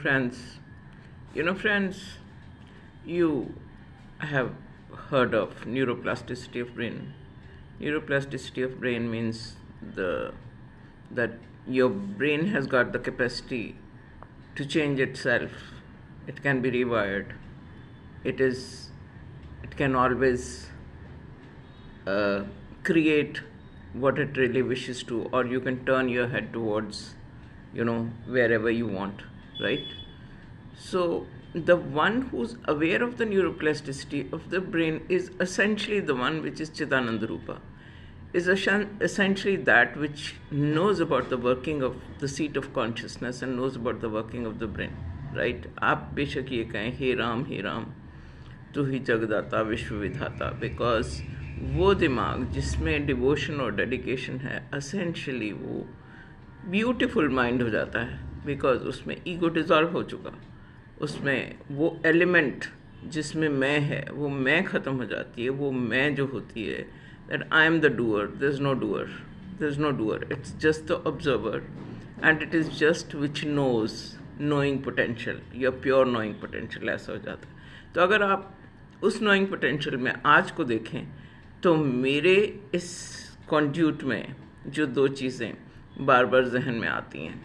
Friends, friends, you have heard of neuroplasticity of brain. Neuroplasticity of brain means the that your brain has got the capacity to change itself. It can be rewired. It is. It can always uh, create what it really wishes to, or you can turn your head towards, wherever you want, right? So, the one who's aware of the neuroplasticity of the brain is essentially the one which is Chidananda Rupa, is essentially that which knows about the working of the seat of consciousness and knows about the working of the brain, right? आप बेशक ये कहें हे राम तू ही जगदाता विश्व विधाता, because वो दिमाग जिसमें डिवोशन और डेडिकेशन है असेंशली वो ब्यूटीफुल माइंड हो जाता है, बिकॉज उसमें ईगो डिज़ॉल्व हो चुका, उसमें वो एलिमेंट जिसमें मैं है वो मैं ख़त्म हो जाती है, वो मैं जो होती है that I am the doer, there is no doer, it's just the observer and it is just which knows knowing potential या प्योर नोइंग पोटेंशियल, ऐसा हो जाता है। तो अगर आप उस नोइंग पोटेंशियल में आज को देखें तो मेरे इस कॉन्ड्यूट में जो दो चीज़ें बार बार जहन में आती हैं,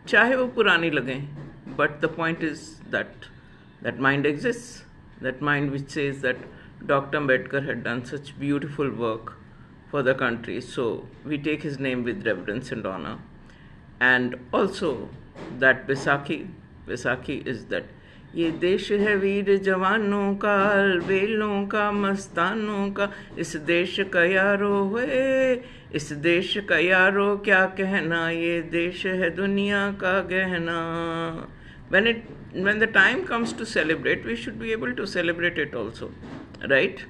चाहे वो पुरानी लगें, but the point is that mind exist, that mind which says that doctor Ambedkar had done such beautiful work for the country, so we take his name with reverence and honor. And also that Vaisakhi is that ये देश है वीर जवानों का, बेलों का, मस्तानों का, इस देश का यारो हुए, इस देश का यारो क्या कहना, ये देश है दुनिया का गहना. When the time comes to celebrate, we should be able to celebrate it also, right?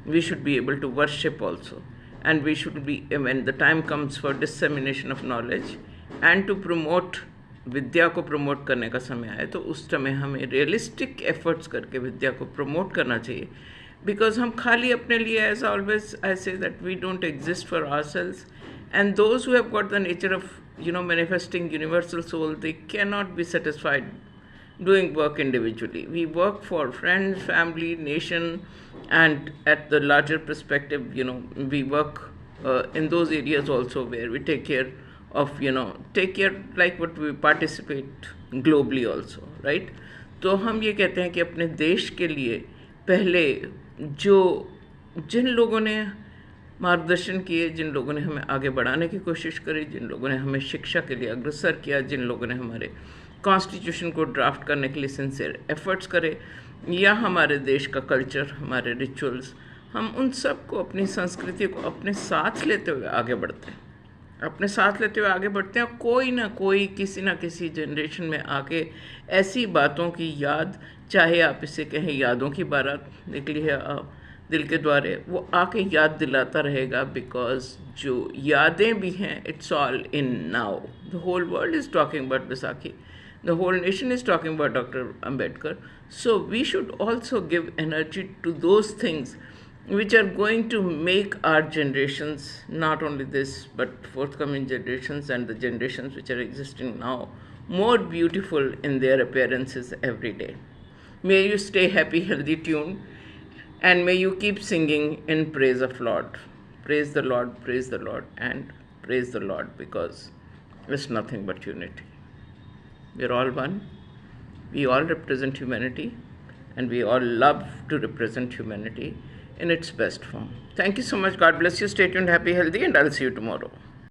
We should be able to worship also, and we should be, when the time comes for dissemination of knowledge and to promote, विद्या को promote करने का समय आए, तो उस समय हमें realistic efforts करके विद्या को प्रमोट करना चाहिए, बिकॉज हम खाली अपने लिए, as always I say that we don't exist for ourselves, and those who have got the nature of manifesting universal soul, they can not be satisfied doing work individually. We work for friends, family, nation, and at the larger perspective, we work in those areas also where we take care of, like what we participate globally also, right? तो हम ये कहते हैं कि अपने देश के लिए पहले जिन लोगों ने मार्गदर्शन किए, जिन लोगों ने हमें आगे बढ़ाने की कोशिश करी, जिन लोगों ने हमें शिक्षा के लिए अग्रसर किया, जिन लोगों ने हमारे कॉन्स्टिट्यूशन को ड्राफ्ट करने के लिए सिंसियर एफर्ट्स करे, या हमारे देश का कल्चर, हमारे रिचुअल्स, हम उन सब को, अपनी संस्कृति को अपने साथ लेते हुए आगे बढ़ते हैं, और कोई ना कोई किसी ना किसी जनरेशन में आके ऐसी बातों की याद, चाहे आप इसे कहें यादों की बारात निकली है दिल के द्वारे, वो आके याद दिलाता रहेगा, बिकॉज जो यादें भी हैं, it's all in now. The whole world is talking about Baisakhi, the whole nation is talking about Dr. Ambedkar. So we should also give energy to those things which are going to make our generations, not only this but forthcoming generations and the generations which are existing now, more beautiful in their appearances every day. May you stay happy, healthy, tuned, and may you keep singing in praise of Lord. Praise the Lord, praise the Lord, and praise the Lord, because it's nothing but unity. We're all one. We all represent humanity, and we all love to represent humanity in its best form. Thank you so much. God bless you. Stay tuned, happy, healthy, and I'll see you tomorrow.